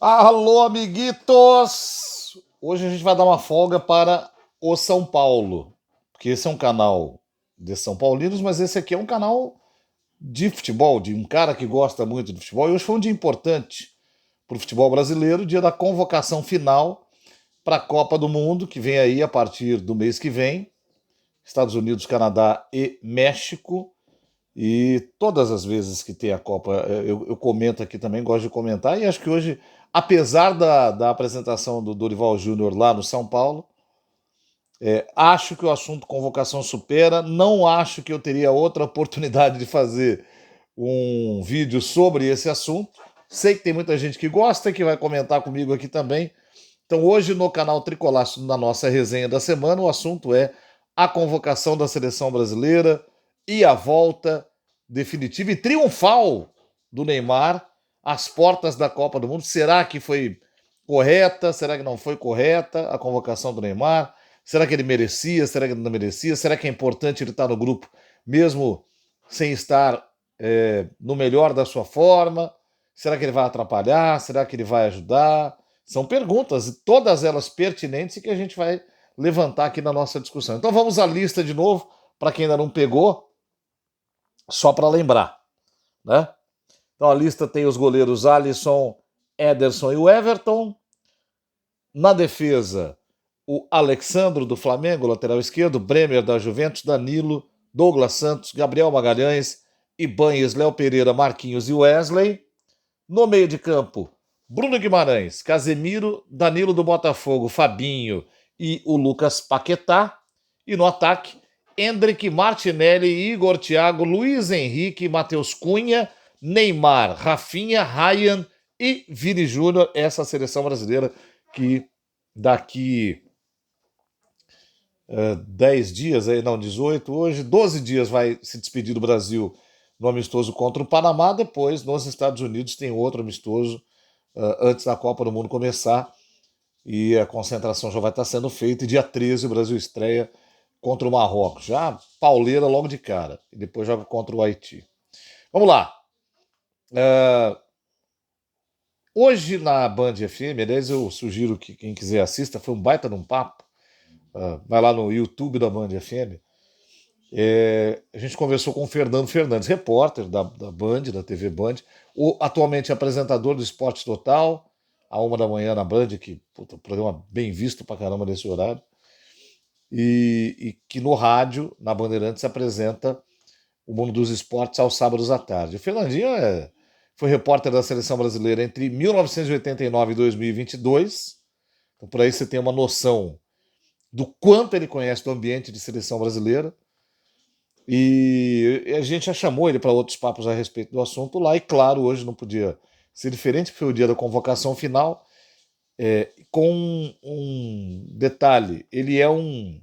Alô, amiguitos! Hoje a gente vai dar uma folga para o São Paulo, porque esse é um canal de São Paulinos, mas esse aqui é um canal de futebol, de um cara que gosta muito de futebol. E hoje foi um dia importante para o futebol brasileiro, dia da convocação final para a Copa do Mundo, que vem aí a partir do mês que vem. Estados Unidos, Canadá e México. E todas as vezes que tem a Copa, eu comento aqui também, gosto de comentar, e acho que hoje, apesar da apresentação do Dorival Júnior lá no São Paulo, acho que o assunto convocação supera, não acho que eu teria outra oportunidade de fazer um vídeo sobre esse assunto. Sei que tem muita gente que gosta, que vai comentar comigo aqui também. Então hoje no canal Tricolaço, na nossa resenha da semana, o assunto é a convocação da seleção brasileira e a volta definitiva e triunfal do Neymar às portas da Copa do Mundo. Será que foi correta? Será que não foi correta a convocação do Neymar? Será que ele merecia? Será que ele não merecia? Será que é importante ele estar no grupo mesmo sem estar no melhor da sua forma? Será que ele vai atrapalhar? Será que ele vai ajudar? São perguntas, e todas elas pertinentes, e que a gente vai levantar aqui na nossa discussão. Então vamos à lista de novo, para quem ainda não pegou, só para lembrar, né? Então a lista tem os goleiros Alisson, Ederson e o Everton. Na defesa, o Alexandro do Flamengo, lateral esquerdo, Bremer da Juventus, Danilo, Douglas Santos, Gabriel Magalhães, Ibanez, Léo Pereira, Marquinhos e Wesley. No meio de campo, Bruno Guimarães, Casemiro, Danilo do Botafogo, Fabinho e o Lucas Paquetá. E no ataque, Endrick, Martinelli, Igor Thiago, Luiz Henrique, Matheus Cunha, Neymar, Rafinha, Ryan e Vini Júnior. Essa seleção brasileira que daqui 10 dias, não, 18 hoje, 12 dias vai se despedir do Brasil no amistoso contra o Panamá. Depois, nos Estados Unidos, tem outro amistoso antes da Copa do Mundo começar, e a concentração já vai estar sendo feita, e dia 13 o Brasil estreia contra o Marrocos, já pauleira logo de cara, e depois joga contra o Haiti. Vamos lá. Hoje na Band FM, aliás, eu sugiro que quem quiser assista, foi um baita de um papo, vai lá no YouTube da Band FM. A gente conversou com o Fernando Fernandes, repórter da Band, da TV Band, atualmente apresentador do Esporte Total, à 1 da manhã na Band, que puta, programa bem visto pra caramba nesse horário, e que no rádio, na Bandeirantes, apresenta o Mundo dos Esportes aos sábados à tarde. O Fernandinho foi repórter da Seleção Brasileira entre 1989 e 2022, então por aí você tem uma noção do quanto ele conhece do ambiente de seleção brasileira. E a gente já chamou ele para outros papos a respeito do assunto lá, e claro, hoje não podia ser diferente, porque foi o dia da convocação final, com um detalhe: ele é um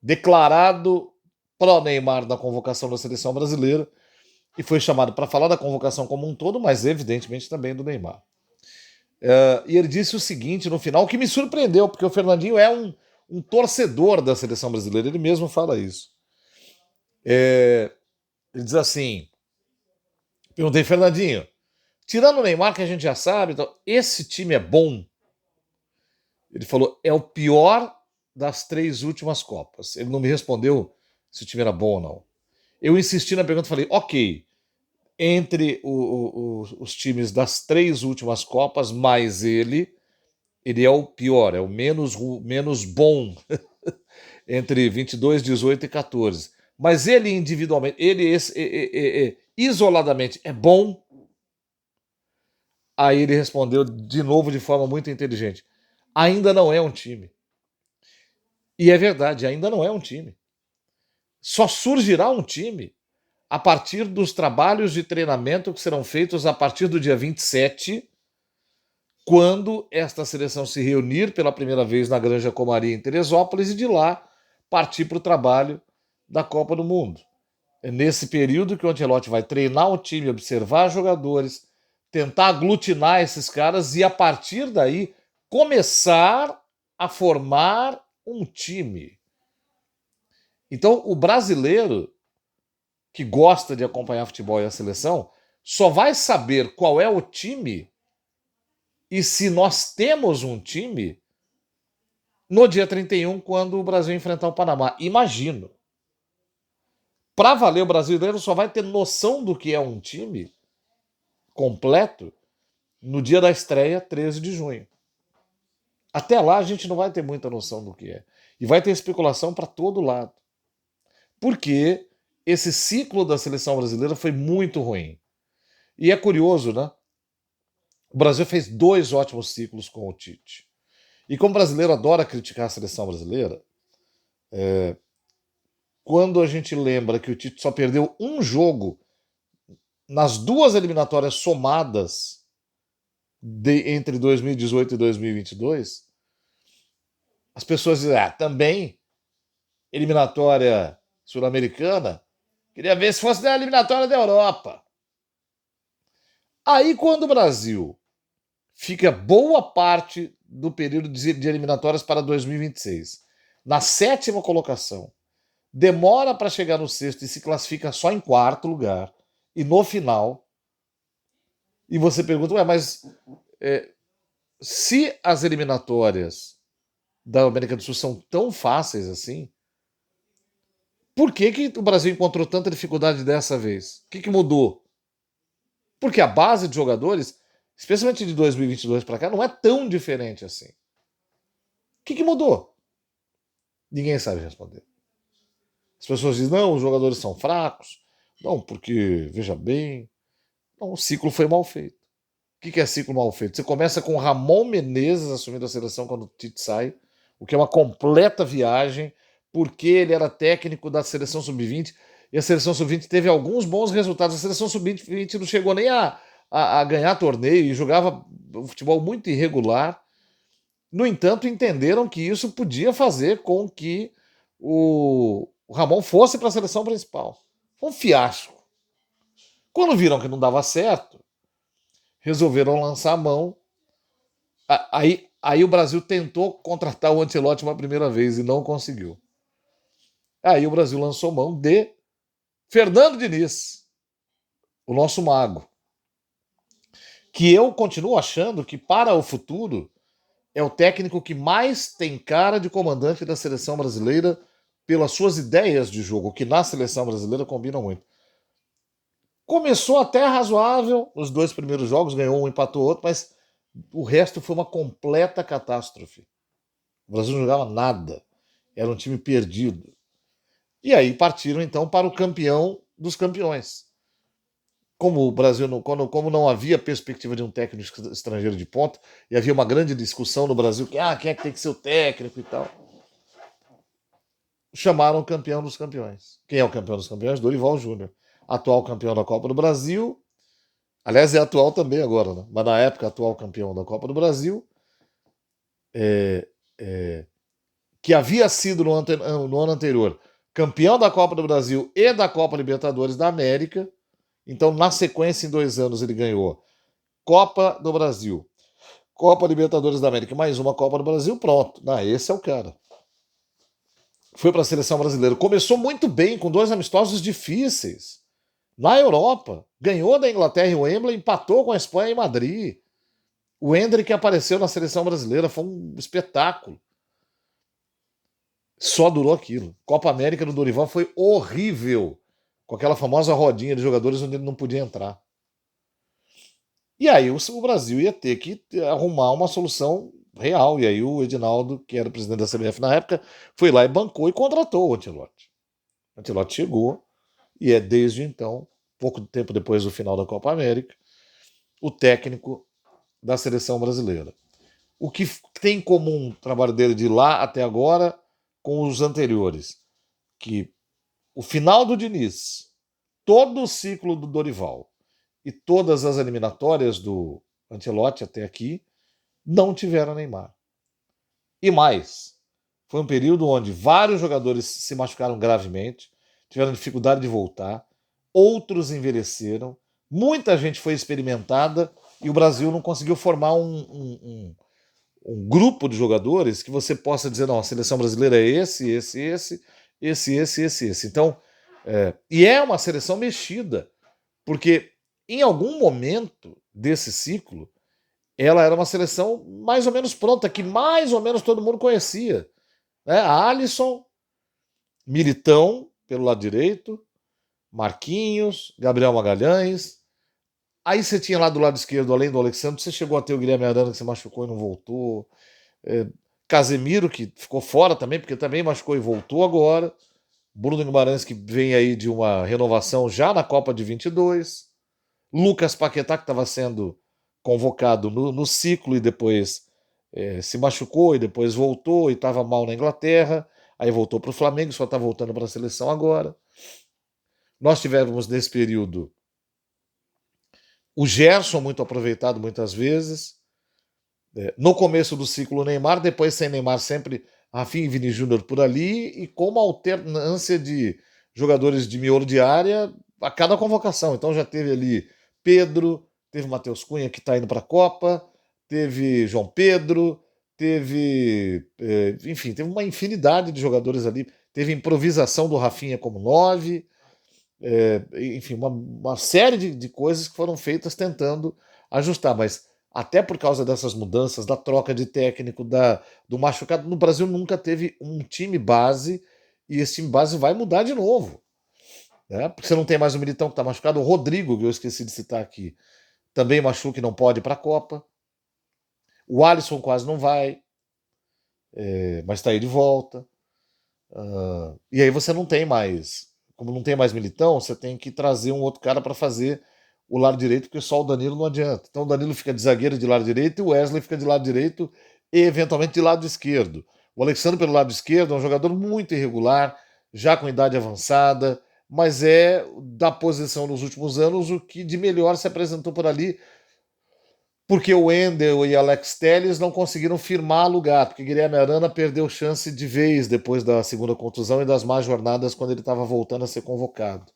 declarado pró-Neymar da convocação da seleção brasileira, e foi chamado para falar da convocação como um todo, mas evidentemente também do Neymar. E ele disse o seguinte no final, que me surpreendeu, porque o Fernandinho é um torcedor da seleção brasileira, ele mesmo fala isso. Ele diz assim: perguntei, Fernandinho, tirando o Neymar, que a gente já sabe, então, esse time é bom? Ele falou, é o pior das 3 últimas Copas. Ele não me respondeu se o time era bom ou não. Eu insisti na pergunta e falei, ok, entre os times das 3 últimas Copas, mais ele é o pior, é o menos bom entre 22, 18 e 14. Mas ele individualmente, isoladamente é bom? Aí ele respondeu de novo de forma muito inteligente: ainda não é um time. E é verdade, ainda não é um time. Só surgirá um time a partir dos trabalhos de treinamento que serão feitos a partir do dia 27, quando esta seleção se reunir pela primeira vez na Granja Comari em Teresópolis, e de lá partir para o trabalho da Copa do Mundo. É nesse período que o Ancelotti vai treinar o time, observar jogadores, tentar aglutinar esses caras e, a partir daí, começar a formar um time. Então, o brasileiro que gosta de acompanhar futebol e a seleção só vai saber qual é o time e se nós temos um time no dia 31, quando o Brasil enfrentar o Panamá. Imagino. Para valer, o brasileiro só vai ter noção do que é um time completo no dia da estreia, 13 de junho. Até lá a gente não vai ter muita noção do que é. E vai ter especulação para todo lado. Porque esse ciclo da seleção brasileira foi muito ruim. E é curioso, né? O Brasil fez 2 ótimos ciclos com o Tite. E como brasileiro adora criticar a seleção brasileira, quando a gente lembra que o Tite só perdeu um jogo nas 2 eliminatórias somadas entre 2018 e 2022, as pessoas dizem, também eliminatória sul-americana, queria ver se fosse da eliminatória da Europa. Aí quando o Brasil fica boa parte do período de eliminatórias para 2026 na 7ª colocação, demora para chegar no 6º e se classifica só em 4º lugar, e no final, e você pergunta, mas se as eliminatórias da América do Sul são tão fáceis assim, por que o Brasil encontrou tanta dificuldade dessa vez? O que mudou? Porque a base de jogadores, especialmente de 2022 para cá, não é tão diferente assim. O que mudou? Ninguém sabe responder. As pessoas dizem, não, os jogadores são fracos. Não, porque, veja bem, não, o ciclo foi mal feito. O que é ciclo mal feito? Você começa com o Ramon Menezes assumindo a seleção quando o Tite sai, o que é uma completa viagem, porque ele era técnico da seleção sub-20, e a seleção sub-20 teve alguns bons resultados. A seleção sub-20 não chegou nem a ganhar torneio e jogava um futebol muito irregular. No entanto, entenderam que isso podia fazer com que o Ramon fosse para a seleção principal. Foi um fiasco. Quando viram que não dava certo, resolveram lançar a mão. Aí o Brasil tentou contratar o Ancelotti uma primeira vez e não conseguiu. Aí o Brasil lançou mão de Fernando Diniz, o nosso mago. Que eu continuo achando que para o futuro é o técnico que mais tem cara de comandante da seleção brasileira pelas suas ideias de jogo, que na seleção brasileira combinam muito. Começou até razoável nos 2 primeiros jogos, ganhou um, empatou outro, mas o resto foi uma completa catástrofe. O Brasil não jogava nada. Era um time perdido. E aí partiram então para o campeão dos campeões. Como o Brasil como não havia perspectiva de um técnico estrangeiro de ponta, e havia uma grande discussão no Brasil, quem é que tem que ser o técnico e tal, chamaram o campeão dos campeões. Quem é o campeão dos campeões? Dorival Júnior. Atual campeão da Copa do Brasil. Aliás, é atual também agora, né? Mas na época, atual campeão da Copa do Brasil. Que havia sido no ano anterior campeão da Copa do Brasil e da Copa Libertadores da América. Então, na sequência, em 2 anos, ele ganhou Copa do Brasil, Copa Libertadores da América, mais uma Copa do Brasil, pronto. Esse é o cara. Foi para a seleção brasileira. Começou muito bem, com 2 amistosos difíceis. Na Europa. Ganhou da Inglaterra em Wembley, empatou com a Espanha em Madrid. O Endrick apareceu na seleção brasileira, foi um espetáculo. Só durou aquilo. Copa América do Dorival foi horrível. Com aquela famosa rodinha de jogadores onde ele não podia entrar. E aí o Brasil ia ter que arrumar uma solução real. E aí o Edinaldo, que era o presidente da CBF na época, foi lá e bancou e contratou o Ancelotti. O Ancelotti chegou e é desde então, pouco tempo depois do final da Copa América, o técnico da seleção brasileira. O que tem em comum o trabalho dele de lá até agora com os anteriores? Que o final do Diniz, todo o ciclo do Dorival e todas as eliminatórias do Ancelotti até aqui não tiveram Neymar. E mais, foi um período onde vários jogadores se machucaram gravemente, tiveram dificuldade de voltar, outros envelheceram, muita gente foi experimentada e o Brasil não conseguiu formar um grupo de jogadores que você possa dizer, não, a seleção brasileira é esse. Então, e é uma seleção mexida, porque em algum momento desse ciclo, ela era uma seleção mais ou menos pronta, que mais ou menos todo mundo conhecia. Né? Alisson, Militão, pelo lado direito, Marquinhos, Gabriel Magalhães. Aí você tinha lá do lado esquerdo, além do Alexandre, você chegou a ter o Guilherme Arana, que se machucou e não voltou. É, Casemiro, que ficou fora também, porque também machucou e voltou agora. Bruno Guimarães, que vem aí de uma renovação já na Copa de 22. Lucas Paquetá, que estava sendo convocado no ciclo e depois se machucou e depois voltou e estava mal na Inglaterra. Aí voltou para o Flamengo, só está voltando para a seleção agora. Nós tivemos nesse período o Gerson muito aproveitado muitas vezes. No começo do ciclo o Neymar, depois sem Neymar sempre Rafinha e Vini Júnior por ali e com uma alternância de jogadores de miolo de área a cada convocação. Então já teve ali Pedro, teve Matheus Cunha que está indo para a Copa, teve João Pedro, teve, enfim, teve uma infinidade de jogadores ali. Teve improvisação do Rafinha como 9, enfim, uma série de coisas que foram feitas tentando ajustar, mas até por causa dessas mudanças, da troca de técnico, do machucado, no Brasil nunca teve um time base e esse time base vai mudar de novo. Né? Porque você não tem mais o Militão que está machucado, o Rodrigo, que eu esqueci de citar aqui, também machuca e não pode ir para a Copa. O Alisson quase não vai, mas está aí de volta. E aí você não tem mais, como não tem mais Militão, você tem que trazer um outro cara para fazer o lado direito, porque só o Danilo não adianta. Então o Danilo fica de zagueiro de lado direito e o Wesley fica de lado direito e eventualmente de lado esquerdo. O Alexandre pelo lado esquerdo é um jogador muito irregular, já com idade avançada, mas é da posição nos últimos anos o que de melhor se apresentou por ali, porque o Wendel e Alex Telles não conseguiram firmar lugar, porque Guilherme Arana perdeu chance de vez depois da segunda contusão e das más jornadas quando ele estava voltando a ser convocado.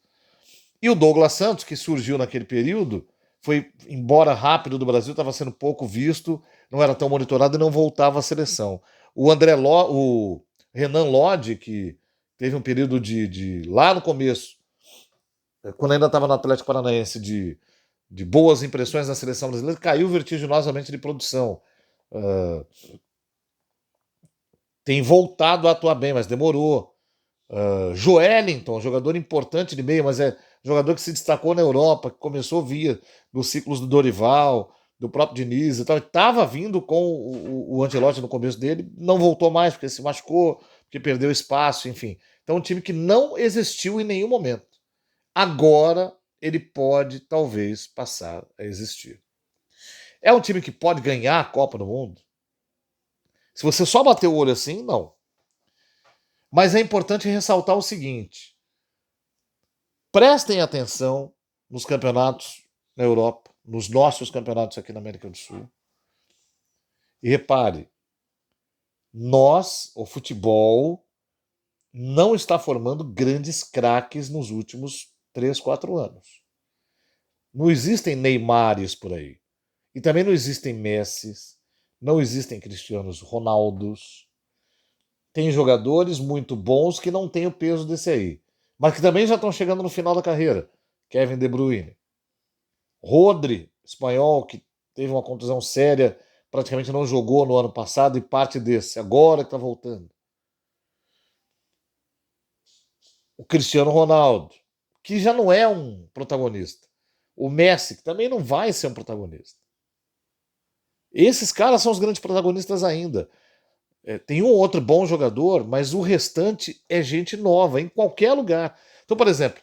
E o Douglas Santos, que surgiu naquele período, foi embora rápido do Brasil, estava sendo pouco visto, não era tão monitorado e não voltava à seleção. O Renan Lodge, que teve um período lá no começo, quando ainda estava no Atlético Paranaense, de boas impressões na seleção brasileira, caiu vertiginosamente de produção. Uh, tem voltado a atuar bem, mas demorou. Joelinton, jogador importante de meio, mas é jogador que se destacou na Europa, que começou via nos ciclos do Dorival, do próprio Diniz e tal. Estava vindo com o Ancelotti no começo dele, não voltou mais porque se machucou, porque perdeu espaço, enfim. Então, um time que não existiu em nenhum momento. Agora ele pode, talvez, passar a existir. É um time que pode ganhar a Copa do Mundo? Se você só bater o olho assim, não. Mas é importante ressaltar o seguinte: prestem atenção nos campeonatos na Europa, nos nossos campeonatos aqui na América do Sul. E repare, o futebol, não está formando grandes craques nos últimos 3, 4 anos. Não existem Neymares por aí. E também não existem Messis, não existem Cristianos Ronaldos. Tem jogadores muito bons que não têm o peso desse aí, mas que também já estão chegando no final da carreira. Kevin De Bruyne. Rodri, espanhol, que teve uma contusão séria, praticamente não jogou no ano passado e parte desse, agora que está voltando. O Cristiano Ronaldo, que já não é um protagonista. O Messi, que também não vai ser um protagonista. Esses caras são os grandes protagonistas ainda. Tem um ou outro bom jogador, mas o restante é gente nova, em qualquer lugar. Então, por exemplo,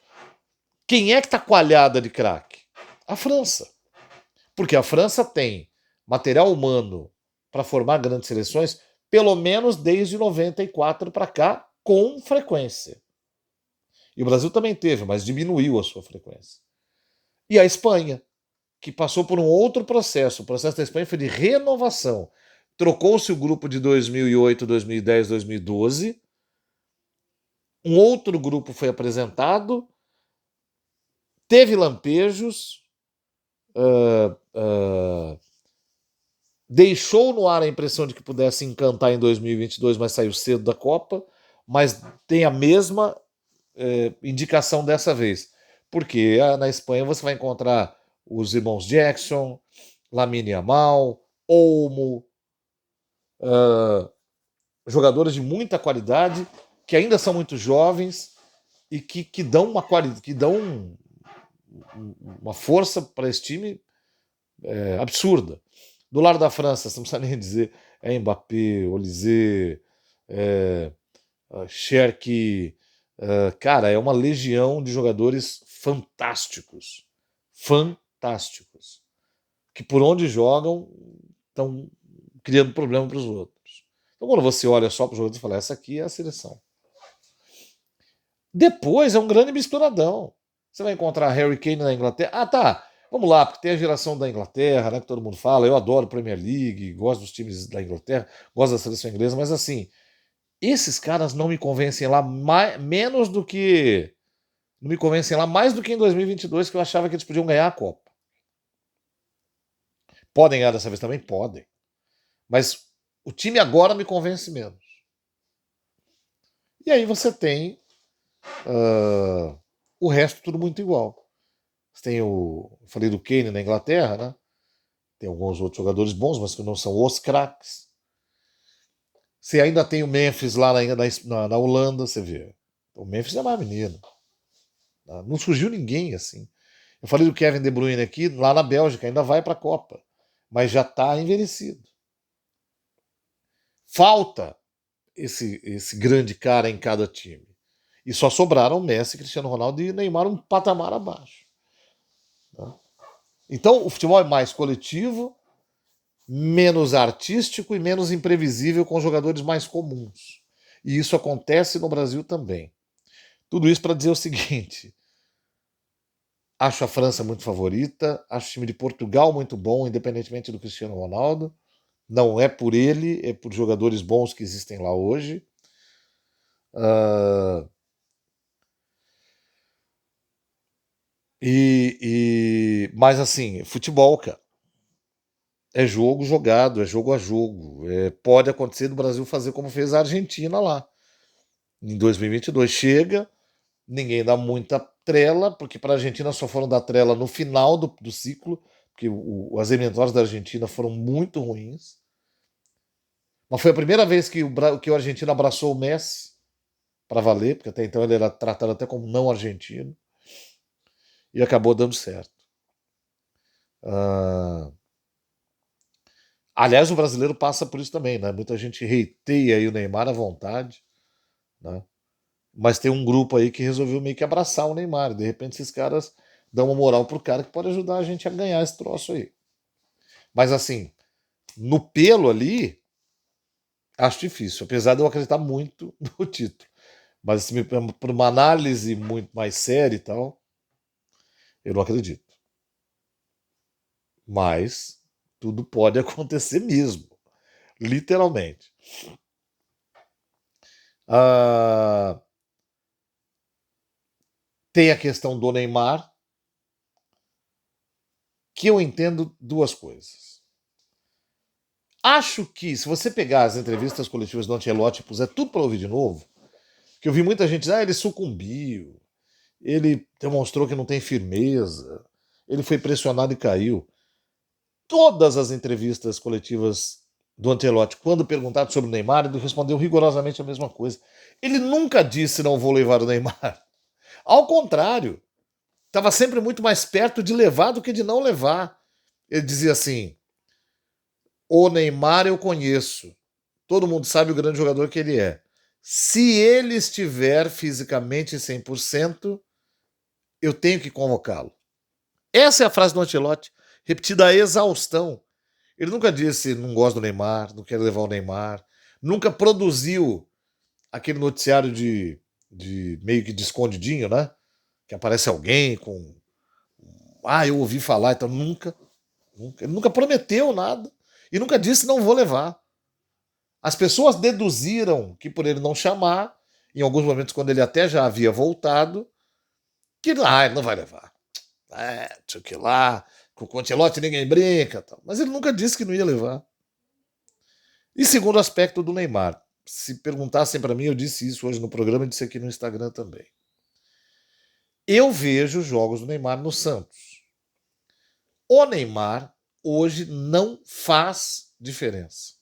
quem é que está coalhada de craque? A França. Porque a França tem material humano para formar grandes seleções, pelo menos desde 94 para cá, com frequência. E o Brasil também teve, mas diminuiu a sua frequência. E a Espanha, que passou por um outro processo. O processo da Espanha foi de renovação. Trocou-se o grupo de 2008, 2010, 2012. Um outro grupo foi apresentado. Teve lampejos. Deixou no ar a impressão de que pudesse encantar em 2022, mas saiu cedo da Copa. Mas tem a mesma indicação dessa vez. Porque na Espanha você vai encontrar os irmãos Jackson, Lamine Yamal, Olmo, jogadores de muita qualidade, que ainda são muito jovens e que dão uma qualidade, que dão uma força para esse time absurda. Do lado da França, você não precisa nem dizer, é Mbappé, Olise, Cherki, cara, é uma legião de jogadores fantásticos, fantásticos, que por onde jogam estão criando problema para os outros. Então, quando você olha só para os jogadores e fala, essa aqui é a seleção. Depois é um grande misturadão. Você vai encontrar Harry Kane na Inglaterra. Ah, tá. Vamos lá, porque tem a geração da Inglaterra, né, que todo mundo fala. Eu adoro Premier League, gosto dos times da Inglaterra, gosto da seleção inglesa, mas assim, esses caras não me convencem lá menos do que. Não me convencem lá mais do que em 2022, que eu achava que eles podiam ganhar a Copa. Podem ganhar dessa vez também? Podem. Mas o time agora me convence menos. E aí você tem o resto tudo muito igual. Você tem eu falei do Kane na Inglaterra, né? Tem alguns outros jogadores bons, mas que não são os craques. Você ainda tem o Memphis lá na Holanda, você vê. O Memphis é mais menino. Não surgiu ninguém assim. Eu falei do Kevin De Bruyne aqui, lá na Bélgica, ainda vai para a Copa, mas já está envelhecido. Falta esse grande cara em cada time. E só sobraram Messi, Cristiano Ronaldo e Neymar um patamar abaixo. Então o futebol é mais coletivo, menos artístico e menos imprevisível com jogadores mais comuns. E isso acontece no Brasil também. Tudo isso para dizer o seguinte: acho a França muito favorita, acho o time de Portugal muito bom, independentemente do Cristiano Ronaldo. Não é por ele, é por jogadores bons que existem lá hoje. Mas assim, futebol, cara. É jogo jogado, é jogo a jogo. Pode acontecer do Brasil fazer como fez a Argentina lá. Em 2022 chega, ninguém dá muita trela, porque para a Argentina só foram dar trela no final do ciclo, porque as eliminatórias da Argentina foram muito ruins. Mas foi a primeira vez que o argentino abraçou o Messi, para valer, porque até então ele era tratado até como não argentino, e acabou dando certo. Aliás, o brasileiro passa por isso também, né? Muita gente hateia aí o Neymar à vontade, né? Mas tem um grupo aí que resolveu meio que abraçar o Neymar. De repente, esses caras dão uma moral pro cara que pode ajudar a gente a ganhar esse troço aí. Mas assim, no pelo ali, acho difícil, apesar de eu acreditar muito no título. Mas assim, por uma análise muito mais séria e tal, eu não acredito. Mas tudo pode acontecer mesmo, literalmente. Ah, tem a questão do Neymar, que eu entendo duas coisas. Acho que, se você pegar as entrevistas coletivas do Ancelotti e puser tudo para ouvir de novo, que eu vi muita gente dizer, ele sucumbiu, ele demonstrou que não tem firmeza, ele foi pressionado e caiu. Todas as entrevistas coletivas do Ancelotti, quando perguntado sobre o Neymar, ele respondeu rigorosamente a mesma coisa. Ele nunca disse não vou levar o Neymar. Ao contrário, estava sempre muito mais perto de levar do que de não levar. Ele dizia assim: o Neymar eu conheço. Todo mundo sabe o grande jogador que ele é. Se ele estiver fisicamente 100%, eu tenho que convocá-lo. Essa é a frase do Ancelotti, repetida a exaustão. Ele nunca disse não gosto do Neymar, não quero levar o Neymar. Nunca produziu aquele noticiário de meio que de escondidinho, né? Que aparece alguém com. Ah, eu ouvi falar, então nunca. Ele nunca prometeu nada e nunca disse não vou levar. As pessoas deduziram que por ele não chamar, em alguns momentos quando ele até já havia voltado, que ele não vai levar. Sei que lá, com o Ancelotti ninguém brinca, tal. Mas ele nunca disse que não ia levar. E segundo aspecto do Neymar, se perguntassem para mim, eu disse isso hoje no programa e disse aqui no Instagram também. Eu vejo jogos do Neymar no Santos. O Neymar, hoje não faz diferença.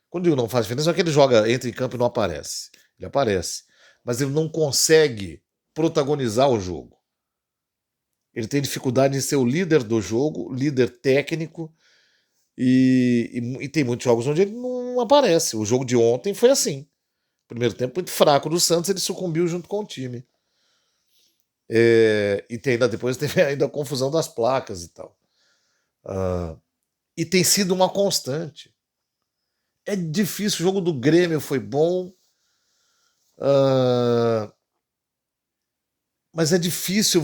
Quando digo não faz diferença, não é que ele joga, entra em campo e não aparece. Ele aparece. Mas ele não consegue protagonizar o jogo. Ele tem dificuldade em ser o líder do jogo, líder técnico, e tem muitos jogos onde ele não aparece. O jogo de ontem foi assim. Primeiro tempo muito fraco do Santos, ele sucumbiu junto com o time. E depois teve ainda a confusão das placas e tal. E tem sido uma constante. É difícil, o jogo do Grêmio foi bom, mas é difícil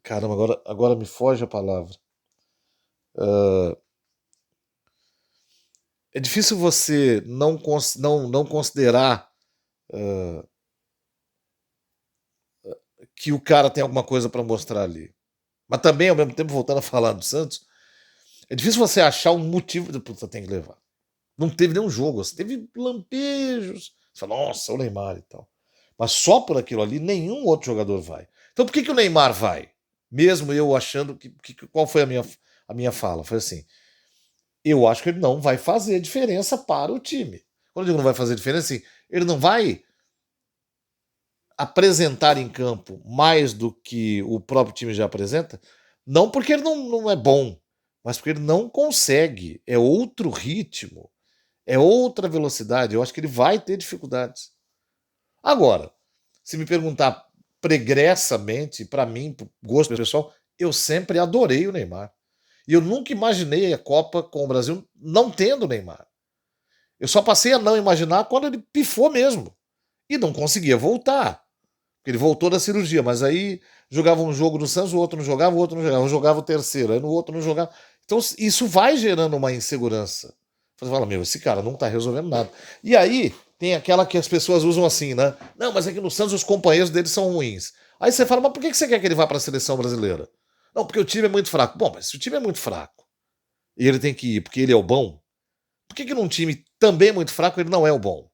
caramba, agora me foge a palavra. É difícil você não considerar que o cara tem alguma coisa para mostrar ali. Mas também, ao mesmo tempo, voltando a falar do Santos, é difícil você achar um motivo de puta, tem que levar. Não teve nenhum jogo, você teve lampejos. Você fala, nossa, o Neymar e tal. Mas só por aquilo ali, nenhum outro jogador vai. Então por que o Neymar vai? Mesmo eu achando qual foi a minha fala? Foi assim, eu acho que ele não vai fazer diferença para o time. Quando eu digo não vai fazer diferença, assim, ele não vai apresentar em campo mais do que o próprio time já apresenta, não porque ele não é bom, mas porque ele não consegue. É outro ritmo, é outra velocidade. Eu acho que ele vai ter dificuldades. Agora, se me perguntar pregressamente, para mim, pro gosto pessoal, eu sempre adorei o Neymar. E eu nunca imaginei a Copa com o Brasil não tendo o Neymar. Eu só passei a não imaginar quando ele pifou mesmo. E não conseguia voltar. Ele voltou da cirurgia, mas aí jogava um jogo no Santos, o outro não jogava, o outro não jogava, jogava o terceiro, aí no outro não jogava. Então isso vai gerando uma insegurança. Você fala, meu, esse cara não tá resolvendo nada. E aí tem aquela que as pessoas usam assim, né? Não, mas é que no Santos os companheiros dele são ruins. Aí você fala, mas por que você quer que ele vá para a seleção brasileira? Não, porque o time é muito fraco. Bom, mas se o time é muito fraco e ele tem que ir porque ele é o bom, por que num time também muito fraco ele não é o bom?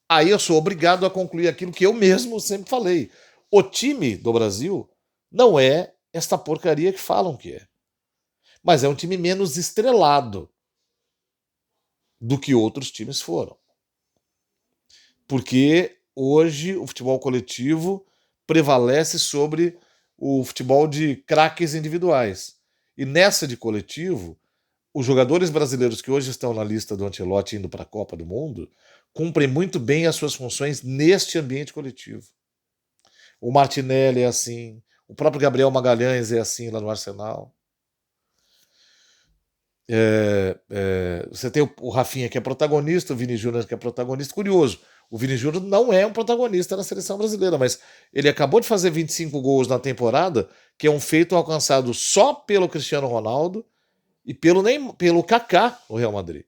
Aí eu sou obrigado a concluir aquilo que eu mesmo sempre falei. O time do Brasil não é esta porcaria que falam que é. Mas é um time menos estrelado do que outros times foram. Porque hoje o futebol coletivo prevalece sobre o futebol de craques individuais. E nessa de coletivo, os jogadores brasileiros que hoje estão na lista do Ancelotti indo para a Copa do Mundo cumprem muito bem as suas funções neste ambiente coletivo. O Martinelli é assim, o próprio Gabriel Magalhães é assim lá no Arsenal. Você tem o Rafinha que é protagonista, o Vini Júnior que é protagonista. Curioso, o Vini Júnior não é um protagonista na seleção brasileira, mas ele acabou de fazer 25 gols na temporada, que é um feito alcançado só pelo Cristiano Ronaldo e pelo Kaká no Real Madrid.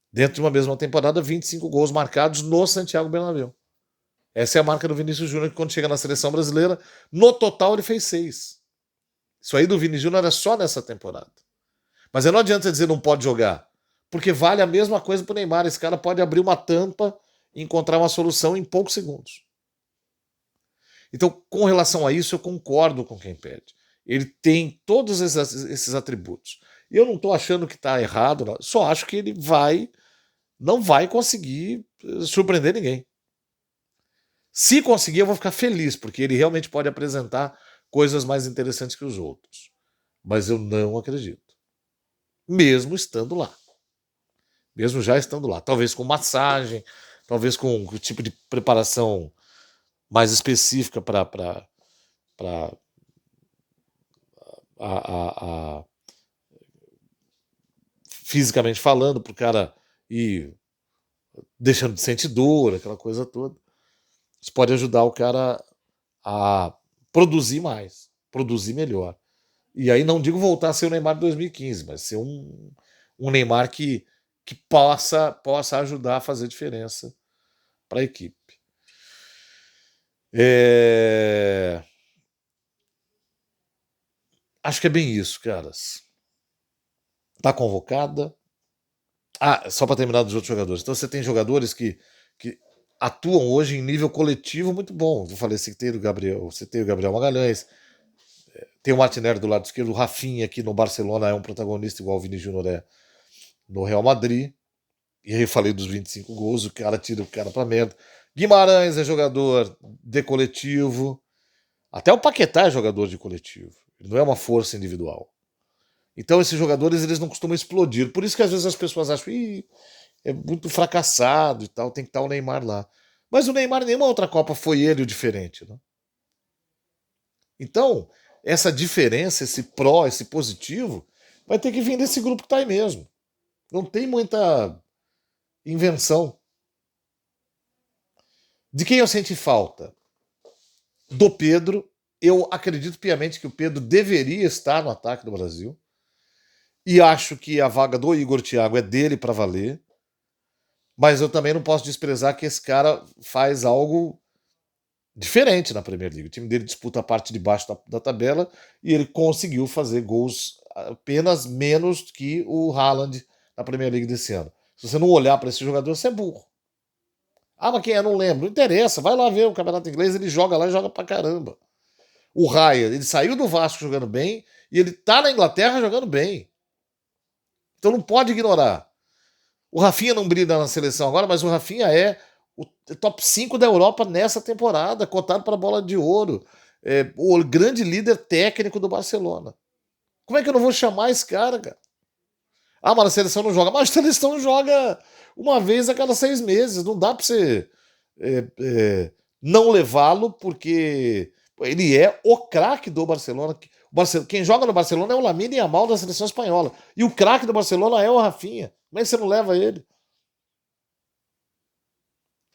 Dentro de uma mesma temporada, 25 gols marcados no Santiago Bernabéu. Essa é a marca do Vinícius Júnior, que quando chega na seleção brasileira, no total ele fez 6. Isso aí do Vini Júnior era só nessa temporada. Mas não adianta dizer não pode jogar, porque vale a mesma coisa pro Neymar. Esse cara pode abrir uma tampa e encontrar uma solução em poucos segundos. Então, com relação a isso, eu concordo com quem pede. Ele tem todos esses atributos. E eu não estou achando que está errado, não. Só acho que ele não vai conseguir surpreender ninguém. Se conseguir, eu vou ficar feliz, porque ele realmente pode apresentar coisas mais interessantes que os outros. Mas eu não acredito. Mesmo estando lá. Mesmo já estando lá. Talvez com massagem, talvez com um tipo de preparação mais específica para fisicamente falando, para o cara ir deixando de sentir dor, aquela coisa toda. Isso pode ajudar o cara a produzir mais, produzir melhor. E aí não digo voltar a ser o Neymar de 2015, mas ser um Neymar que possa ajudar a fazer diferença para a equipe. Acho que é bem isso, caras. Tá convocada. Só para terminar dos outros jogadores. Então você tem jogadores que atuam hoje em nível coletivo muito bom. Eu falei, citei o Gabriel Magalhães, tem o Martinelli do lado esquerdo, o Rafinha aqui no Barcelona é um protagonista igual o Vini Júnior é no Real Madrid. E aí eu falei dos 25 gols, o cara tira o cara pra merda. Guimarães é jogador de coletivo. Até o Paquetá é jogador de coletivo. Ele não é uma força individual. Então esses jogadores eles não costumam explodir. Por isso que às vezes as pessoas acham, é muito fracassado e tal, tem que estar o Neymar lá. Mas o Neymar, em nenhuma outra Copa foi ele o diferente. Né? Então, essa diferença, esse pró, esse positivo, vai ter que vir desse grupo que está aí mesmo. Não tem muita invenção. De quem eu senti falta? Do Pedro. Eu acredito piamente que o Pedro deveria estar no ataque do Brasil. E acho que a vaga do Igor Thiago é dele para valer. Mas eu também não posso desprezar que esse cara faz algo diferente na Premier League. O time dele disputa a parte de baixo da tabela e ele conseguiu fazer gols apenas menos que o Haaland na Premier League desse ano. Se você não olhar para esse jogador, você é burro. Ah, mas quem é? Não lembro. Não interessa. Vai lá ver o Campeonato Inglês, ele joga lá e joga pra caramba. O Raya, ele saiu do Vasco jogando bem e ele tá na Inglaterra jogando bem. Então não pode ignorar. O Rafinha não brilha na seleção agora, mas o Rafinha é o top 5 da Europa nessa temporada, cotado para a bola de ouro. É o grande líder técnico do Barcelona. Como é que eu não vou chamar esse cara, cara? Ah, mas a seleção não joga. Mas a seleção joga uma vez a cada 6 meses. Não dá para você não levá-lo, porque ele é o craque do Barcelona. Quem joga no Barcelona é o Lamine Yamal da seleção espanhola. E o craque do Barcelona é o Rafinha. Como é que você não leva ele?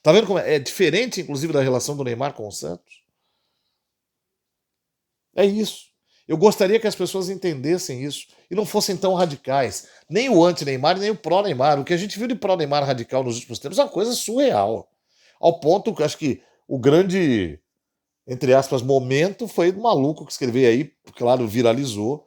Tá vendo como é diferente, inclusive, da relação do Neymar com o Santos? É isso. Eu gostaria que as pessoas entendessem isso e não fossem tão radicais. Nem o anti-Neymar, nem o pró-Neymar. O que a gente viu de pró-Neymar radical nos últimos tempos é uma coisa surreal. Ao ponto que acho que o grande, entre aspas, momento foi do maluco que escreveu aí, claro, viralizou,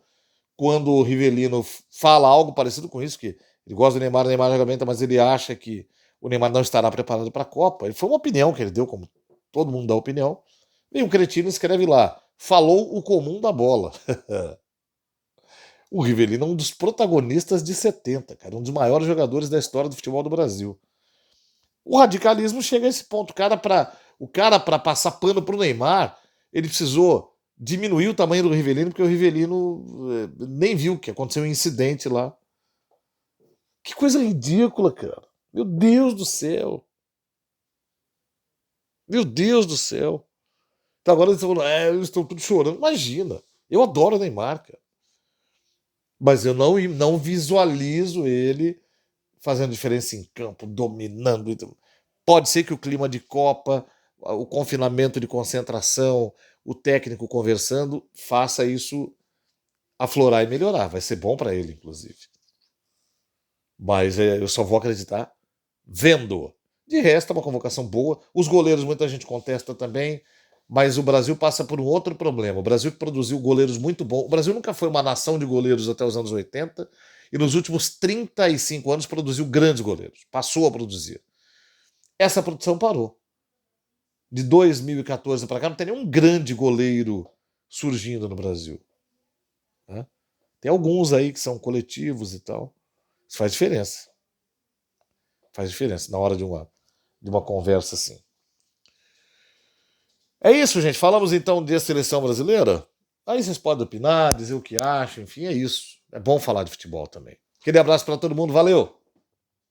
quando o Rivelino fala algo parecido com isso, que ele gosta do Neymar, o Neymar joga bem, mas ele acha que o Neymar não estará preparado para a Copa. Foi uma opinião que ele deu, como todo mundo dá opinião. E um cretino escreve lá, falou o comum da bola. O Rivelino é um dos protagonistas de 70, cara, um dos maiores jogadores da história do futebol do Brasil. O radicalismo chega a esse ponto. O cara para passar pano pro Neymar, ele precisou diminuir o tamanho do Rivelino, porque o Rivelino nem viu que aconteceu um incidente lá. Que coisa ridícula, cara. Meu Deus do céu. Meu Deus do céu. Então agora eles estão falando, eles estão tudo chorando. Imagina. Eu adoro o Neymar, cara. Mas eu não visualizo ele fazendo diferença em campo, dominando. Pode ser que o clima de Copa, o confinamento de concentração, o técnico conversando, faça isso aflorar e melhorar. Vai ser bom para ele, inclusive. Mas eu só vou acreditar vendo. De resto, é uma convocação boa. Os goleiros, muita gente contesta também. Mas o Brasil passa por um outro problema. O Brasil que produziu goleiros muito bons. O Brasil nunca foi uma nação de goleiros até os anos 80 e nos últimos 35 anos produziu grandes goleiros. Passou a produzir. Essa produção parou. De 2014 para cá não tem nenhum grande goleiro surgindo no Brasil. Né? Tem alguns aí que são coletivos e tal. Isso faz diferença. Faz diferença na hora de uma conversa assim. É isso, gente. Falamos então de seleção brasileira. Aí vocês podem opinar, dizer o que acham, enfim, é isso. É bom falar de futebol também. Aquele abraço para todo mundo, valeu!